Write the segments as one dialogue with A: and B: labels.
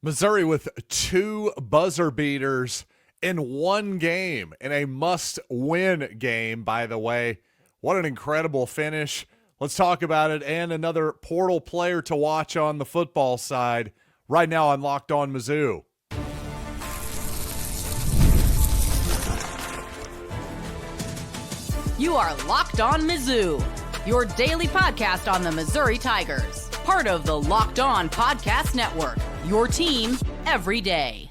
A: Missouri with two buzzer beaters in one game, in a must-win game, by the way. What an incredible finish. Let's talk about it and another portal player to watch on the football side right now on Locked On Mizzou.
B: You are Locked On Mizzou, your daily podcast on the Missouri Tigers. Part of the Locked On Podcast Network, your team every day.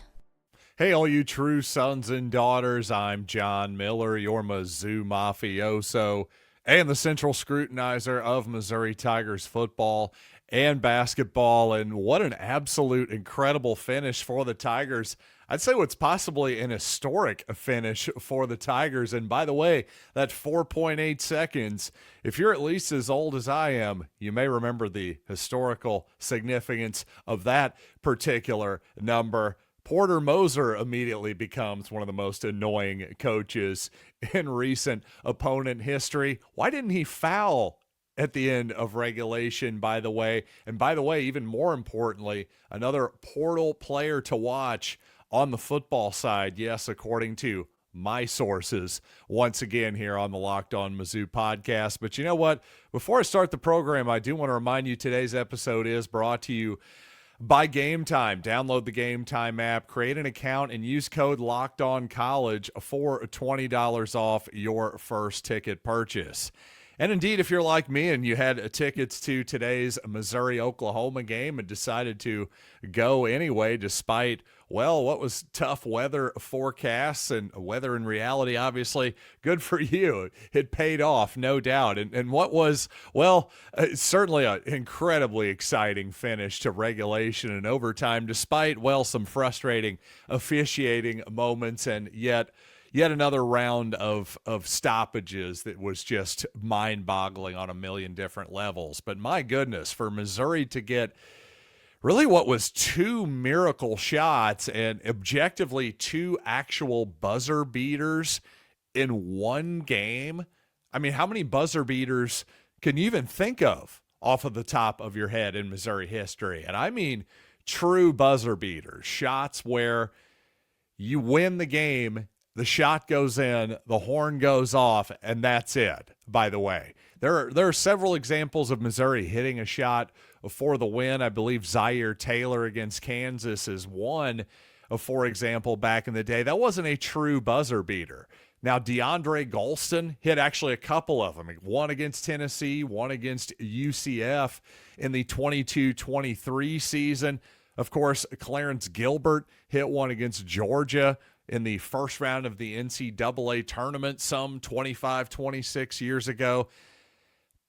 A: Hey, all you true sons and daughters, I'm John Miller, your Mizzou mafioso and the central scrutinizer of Missouri Tigers football and basketball. And what an absolute incredible finish for the Tigers. I'd say what's possibly an historic finish for the Tigers. And by the way, that 4.8 seconds, if you're at least as old as I am, you may remember the historical significance of that particular number. Porter Moser immediately becomes one of the most annoying coaches in recent opponent history. Why didn't he foul at the end of regulation, by the way? And by the way, even more importantly, another portal player to watch on the football side. Yes, according to my sources, once again here on the Locked On Mizzou podcast. But you know what? Before I start the program, I do want to remind you today's episode is brought to you by Gametime. Download the Gametime app, create an account, and use code LOCKEDONCollege for $20 off your first ticket purchase. And indeed, if you're like me and you had tickets to today's Missouri-Oklahoma game and decided to go anyway, despite, well, what was tough weather forecasts and weather in reality, obviously, good for you. It paid off, no doubt. And what was, well, certainly an incredibly exciting finish to regulation and overtime, despite, well, some frustrating officiating moments and yet another round of stoppages that was just mind-boggling on a million different levels. But my goodness, for Missouri to get really what was two miracle shots and objectively two actual buzzer beaters in one game. I mean, how many buzzer beaters can you even think of off of the top of your head in Missouri history? And I mean true buzzer beaters, shots where you win the game, the shot goes in, the horn goes off, and that's it, by the way. There are several examples of Missouri hitting a shot for the win. I believe Zaire Taylor against Kansas is one, for example, back in the day. That wasn't a true buzzer beater. Now, DeAndre Golston hit actually a couple of them. One against Tennessee, one against UCF in the 22-23 season. Of course, Clarence Gilbert hit one against Georgia in the first round of the NCAA tournament some 25, 26 years ago.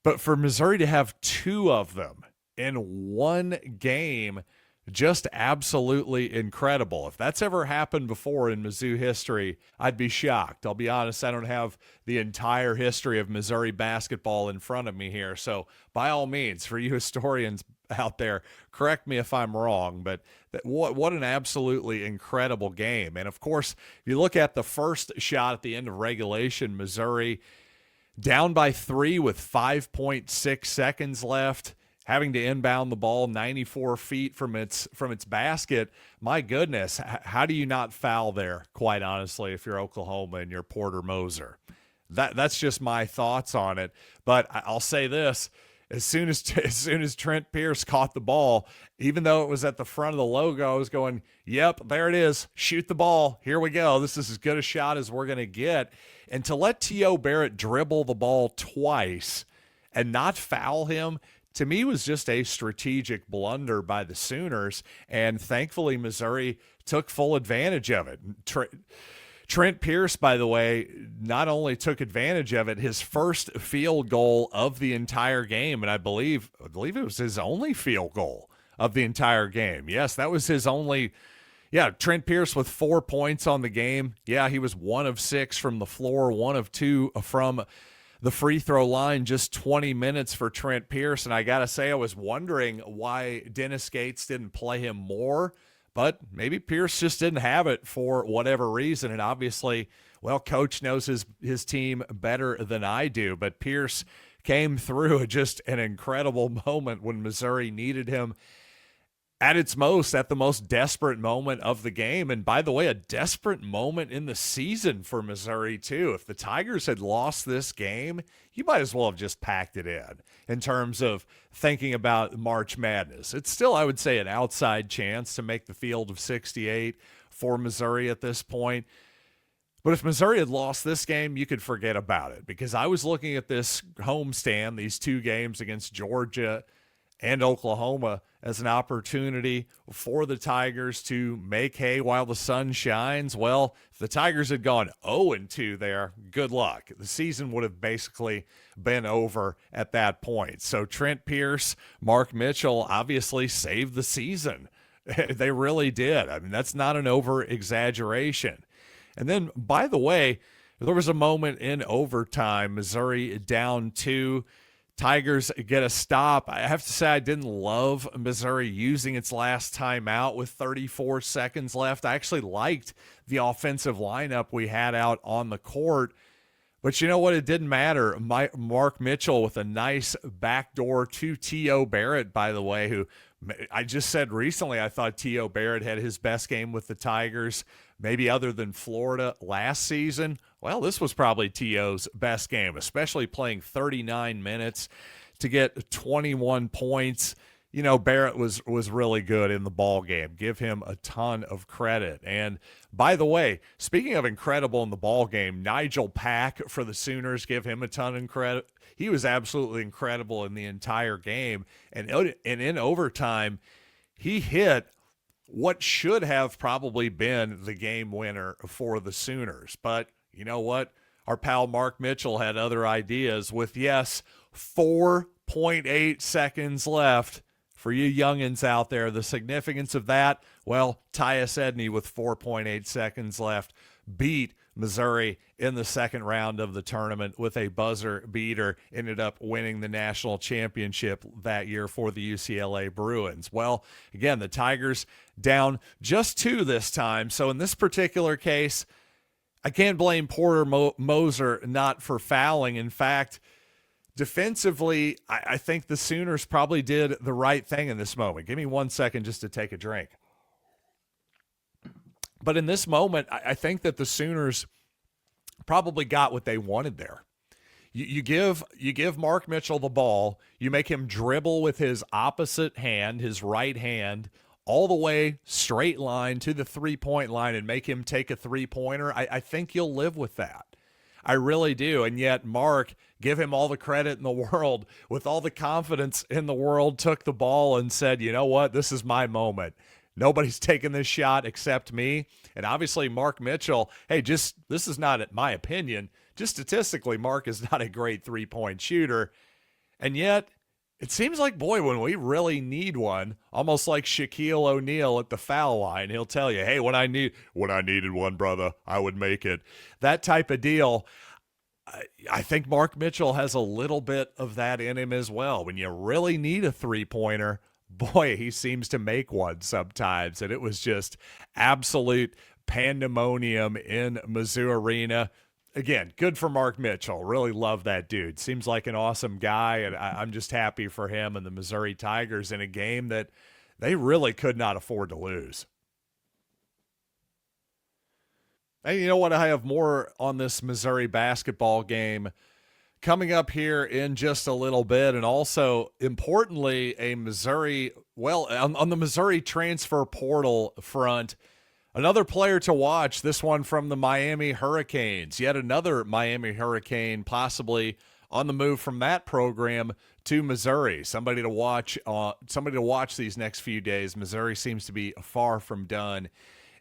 A: But for Missouri to have two of them in one game, just absolutely incredible. If that's ever happened before in Mizzou history, I'd be shocked. I'll be honest, I don't have the entire history of Missouri basketball in front of me here. So by all means, for you historians out there, correct me if I'm wrong, but what an absolutely incredible game. And of course, if you look at the first shot at the end of regulation, Missouri down by 3 with 5.6 seconds left, having to inbound the ball 94 feet from its basket. My goodness, how do you not foul there, quite honestly, if you're Oklahoma and you're Porter Moser? That's just my thoughts on it. But I'll say this. As soon as Trent Pierce caught the ball, even though it was at the front of the logo, I was going, yep, there it is. Shoot the ball. Here we go. This is as good a shot as we're going to get. And to let T.O. Barrett dribble the ball twice and not foul him, to me, was just a strategic blunder by the Sooners. And thankfully, Missouri took full advantage of it. Trent Pierce, by the way, not only took advantage of it, his first field goal of the entire game, and I believe it was his only field goal of the entire game. Yes, that was his only. Yeah, Trent Pierce with 4 points on the game. Yeah, he was 1 of 6 from the floor, 1 of 2 from the free throw line, just 20 minutes for Trent Pierce. And I got to say, I was wondering why Dennis Gates didn't play him more. But maybe Pierce just didn't have it for whatever reason. And obviously, well, Coach knows his team better than I do. But Pierce came through at just an incredible moment when Missouri needed him. at its most, at the most desperate moment of the game. And by the way, a desperate moment in the season for Missouri, too. If the Tigers had lost this game, you might as well have just packed it in terms of thinking about March Madness. It's still, I would say, an outside chance to make the field of 68 for Missouri at this point. But if Missouri had lost this game, you could forget about it, because I was looking at this homestand, these two games against Georgia and Oklahoma, as an opportunity for the Tigers to make hay while the sun shines. Well, if the Tigers had gone 0-2 there, good luck. The season would have basically been over at that point. So Trent Pierce, Mark Mitchell obviously saved the season. They really did. I mean, that's not an over-exaggeration. And then, by the way, there was a moment in overtime, Missouri down 2. Tigers get a stop. I have to say, I didn't love Missouri using its last timeout with 34 seconds left. I actually liked the offensive lineup we had out on the court. But you know what? It didn't matter. Mark Mitchell with a nice backdoor to T.O. Barrett, by the way, who I just said recently I thought T.O. Barrett had his best game with the Tigers, maybe other than Florida last season. Well, this was probably T.O.'s best game, especially playing 39 minutes to get 21 points. You know, Barrett was really good in the ball game. Give him a ton of credit. And by the way, speaking of incredible in the ball game, Nigel Pack for the Sooners, give him a ton of credit. He was absolutely incredible in the entire game. And in overtime, he hit what should have probably been the game winner for the Sooners. But you know what? Our pal Mark Mitchell had other ideas with, 4.8 seconds left. For you youngins out there, the significance of that, well, Tyus Edney with 4.8 seconds left beat Missouri in the second round of the tournament with a buzzer beater, ended up winning the national championship that year for the UCLA Bruins. Well, again, the Tigers down just 2 this time. So in this particular case, I can't blame Porter Moser not for fouling. In fact, defensively, I think the Sooners probably did the right thing in this moment. Give me 1 second just to take a drink. But in this moment, I think that the Sooners probably got what they wanted there. You give Mark Mitchell the ball, you make him dribble with his opposite hand, his right hand, all the way straight line to the three-point line and make him take a three-pointer. I think you'll live with that. I really do. And yet Mark, give him all the credit in the world, with all the confidence in the world, took the ball and said, you know what, this is my moment. Nobody's taking this shot except me. And obviously Mark Mitchell, this is not my opinion. Just statistically, Mark is not a great three-point shooter. And yet it seems like, boy, when we really need one, almost like Shaquille O'Neal at the foul line, he'll tell you, hey, when I needed one, brother, I would make it. That type of deal. I think Mark Mitchell has a little bit of that in him as well. When you really need a three-pointer, boy, he seems to make one sometimes. And it was just absolute pandemonium in Mizzou Arena. Again, good for Mark Mitchell. Really love that dude. Seems like an awesome guy, and I'm just happy for him and the Missouri Tigers in a game that they really could not afford to lose. And you know what? I have more on this Missouri basketball game coming up here in just a little bit, and also, importantly, on the Missouri transfer portal front, another player to watch, this one from the Miami Hurricanes. Yet another Miami Hurricane possibly on the move from that program to Missouri. Somebody to watch these next few days. Missouri seems to be far from done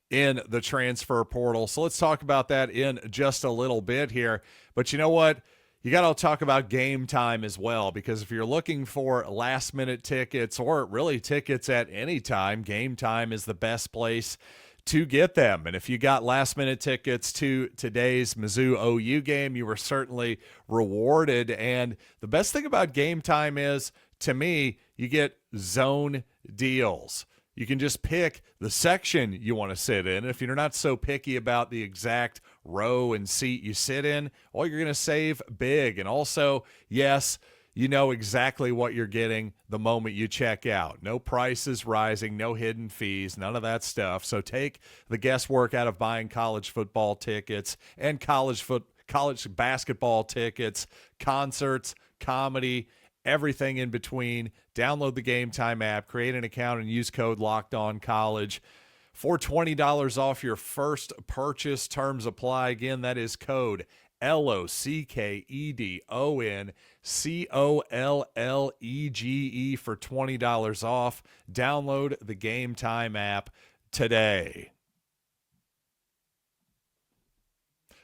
A: in the transfer portal. So let's talk about that in just a little bit here. But you know what? You got to talk about Gametime as well, because if you're looking for last-minute tickets or really tickets at any time, Gametime is the best place to get them. And if you got last-minute tickets to today's Mizzou OU game, you were certainly rewarded. And the best thing about Gametime is, to me, you get zone deals. You can just pick the section you want to sit in. If you're not so picky about the exact row and seat you sit in, well, you're going to save big. And also, yes, you know exactly what you're getting the moment you check out. No prices rising, no hidden fees, none of that stuff. So take the guesswork out of buying college football tickets and college basketball tickets, concerts, comedy, everything in between. Download the Gametime app, create an account, and use code LOCKEDONCollege for $20 off your first purchase. Terms apply. Again, that is code LOCKEDONCOLLEGE for $20 off. Download the Gametime app today.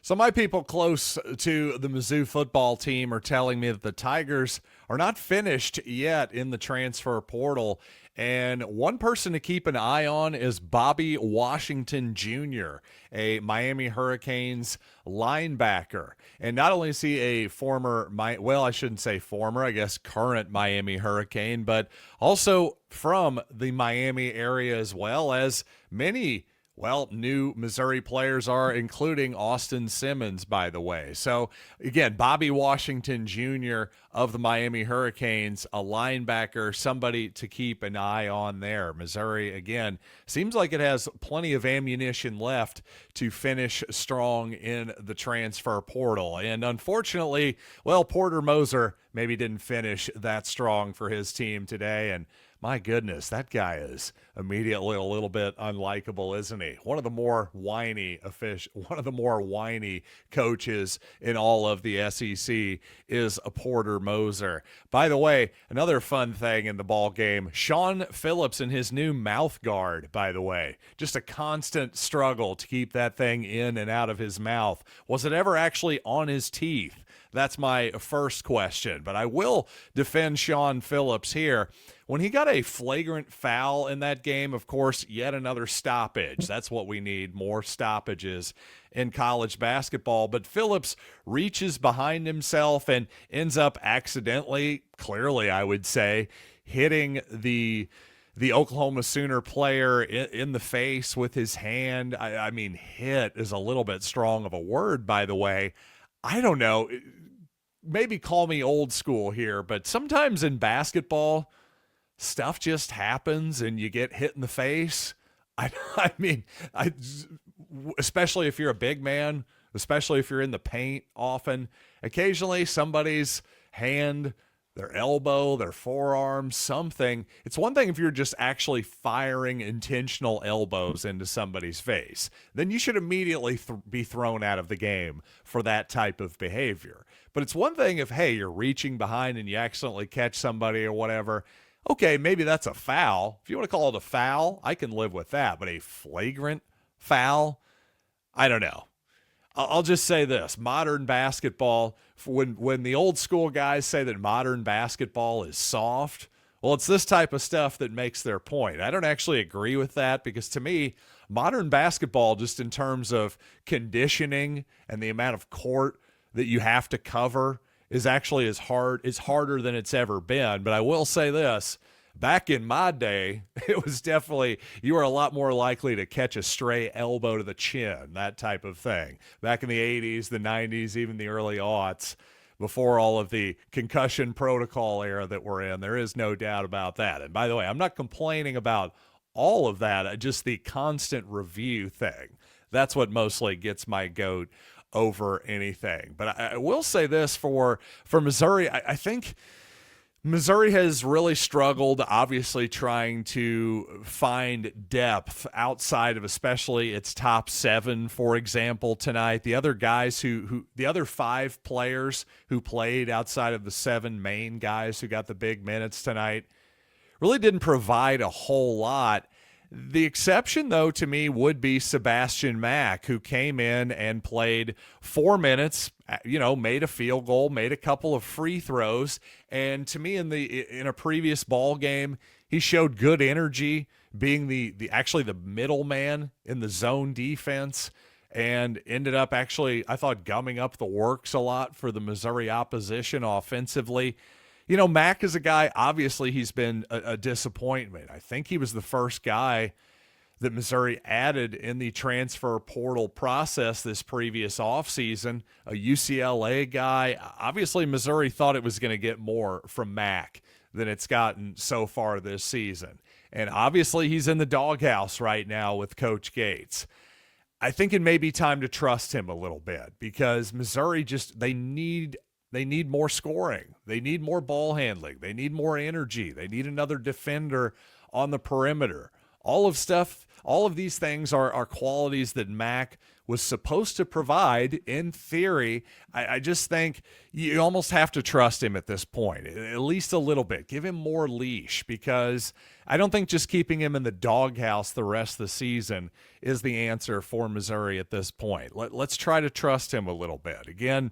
A: So my people close to the Mizzou football team are telling me that the Tigers are not finished yet in the transfer portal. And one person to keep an eye on is Bobby Washington Jr., a Miami Hurricanes linebacker. And not only is he a former, well, I shouldn't say former, I guess current Miami Hurricane, but also from the Miami area as well as many new Missouri players are, including Austin Simmons, by the way. So, again, Bobby Washington Jr. of the Miami Hurricanes, a linebacker, somebody to keep an eye on there. Missouri, again, seems like it has plenty of ammunition left to finish strong in the transfer portal. And unfortunately, Porter Moser maybe didn't finish that strong for his team today. And my goodness, that guy is immediately a little bit unlikable, isn't he? One of the more whiny coaches in all of the SEC is a Porter Moser. By the way, another fun thing in the ball game, Sean Phillips and his new mouth guard, by the way. Just a constant struggle to keep that thing in and out of his mouth. Was it ever actually on his teeth? That's my first question, but I will defend Sean Phillips here. When he got a flagrant foul in that game, of course, yet another stoppage. That's what we need, more stoppages in college basketball. But Phillips reaches behind himself and ends up accidentally, clearly I would say, hitting the Oklahoma Sooner player in the face with his hand. I mean, hit is a little bit strong of a word, by the way. I don't know. Maybe call me old school here, but sometimes in basketball, stuff just happens and you get hit in the face. Especially if you're a big man, especially if you're in the paint often, occasionally somebody's hand, their elbow, their forearm, something. It's one thing if you're just actually firing intentional elbows into somebody's face. Then you should immediately be thrown out of the game for that type of behavior. But it's one thing if, hey, you're reaching behind and you accidentally catch somebody or whatever. Okay, maybe that's a foul. If you want to call it a foul, I can live with that. But a flagrant foul? I don't know. I'll just say this. Modern basketball, when the old school guys say that modern basketball is soft, well, it's this type of stuff that makes their point. I don't actually agree with that because to me, modern basketball, just in terms of conditioning and the amount of court that you have to cover, is actually harder than it's ever been. But I will say this, back in my day, it was definitely, you were a lot more likely to catch a stray elbow to the chin, that type of thing. Back in the 80s, the 90s, even the early aughts, before all of the concussion protocol era that we're in, there is no doubt about that. And by the way, I'm not complaining about all of that, just the constant review thing. That's what mostly gets my goat over anything. But I will say this for Missouri, I think Missouri has really struggled, obviously, trying to find depth outside of especially its top seven, for example, tonight. The other guys the other five players who played outside of the seven main guys who got the big minutes tonight really didn't provide a whole lot. The exception, though, to me would be Sebastian Mack, who came in and played 4 minutes, made a field goal, made a couple of free throws. And to me, in a previous ball game, he showed good energy, being the middleman in the zone defense, and ended up actually, I thought, gumming up the works a lot for the Missouri opposition offensively. Mack is a guy, obviously he's been a disappointment. I think he was the first guy that Missouri added in the transfer portal process this previous offseason, a UCLA guy. Obviously, Missouri thought it was going to get more from Mack than it's gotten so far this season. And obviously, he's in the doghouse right now with Coach Gates. I think it may be time to trust him a little bit because Missouri they need more scoring. They need more ball handling. They need more energy. They need another defender on the perimeter. All of these things are qualities that Mack was supposed to provide in theory. I just think you almost have to trust him at this point, at least a little bit. Give him more leash because I don't think just keeping him in the doghouse the rest of the season is the answer for Missouri at this point. Let's try to trust him a little bit. Again,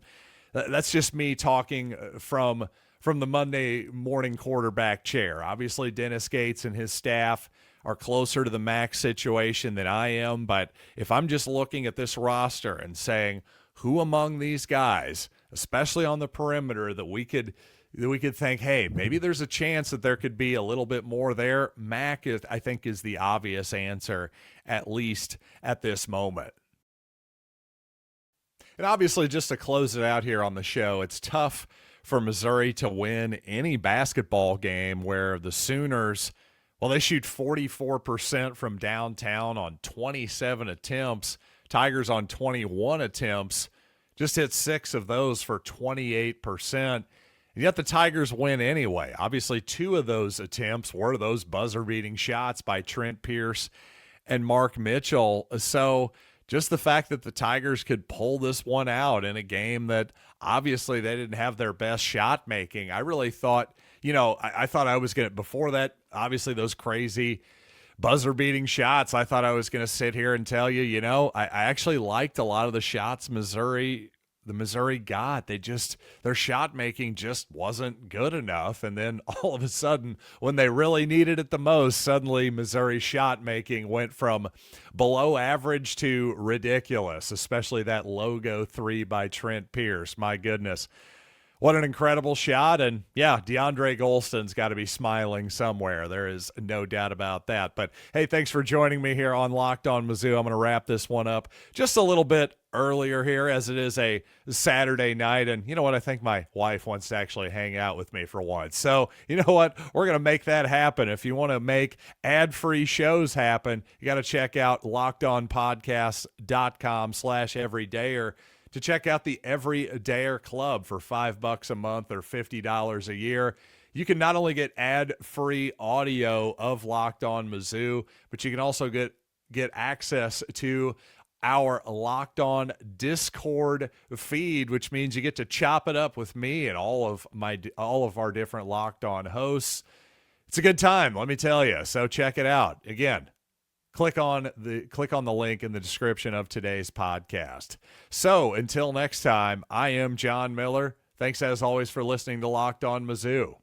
A: that's just me talking from the Monday morning quarterback chair. Obviously, Dennis Gates and his staff are closer to the Mack situation than I am. But if I'm just looking at this roster and saying who among these guys, especially on the perimeter, that we could think, hey, maybe there's a chance that there could be a little bit more there, Mack, I think, is the obvious answer, at least at this moment. And obviously, just to close it out here on the show, it's tough for Missouri to win any basketball game where the Sooners, well, they shoot 44% from downtown on 27 attempts. Tigers on 21 attempts, just hit 6 of those for 28%. And yet the Tigers win anyway. Obviously, 2 of those attempts were those buzzer-beating shots by Trent Pierce and Mark Mitchell. So just the fact that the Tigers could pull this one out in a game that obviously they didn't have their best shot making, I really thought, I thought I was going to, before that, obviously those crazy buzzer-beating shots, I thought I was going to sit here and tell you, I actually liked a lot of the shots Missouri got. Their shot making just wasn't good enough. And then all of a sudden, when they really needed it the most, suddenly Missouri's shot making went from below average to ridiculous, especially that logo 3 by Trent Pierce. My goodness. What an incredible shot. And yeah, DeAndre Golston's got to be smiling somewhere. There is no doubt about that. But hey, thanks for joining me here on Locked On Mizzou. I'm going to wrap this one up just a little bit earlier here as it is a Saturday night. And you know what? I think my wife wants to actually hang out with me for once. So you know what? We're going to make that happen. If you want to make ad-free shows happen, you got to check out lockedonpodcast.com/everydayer to check out the Everydayer Club for $5 a month or $50 a year. You can not only get ad-free audio of Locked On Mizzou, but you can also get access to our Locked On Discord feed, which means you get to chop it up with me and all of our different Locked On hosts. It's a good time, let me tell you. So check it out. Again, click on the link in the description of today's podcast. So until next time, I am John Miller. Thanks as always for listening to Locked On Mizzou.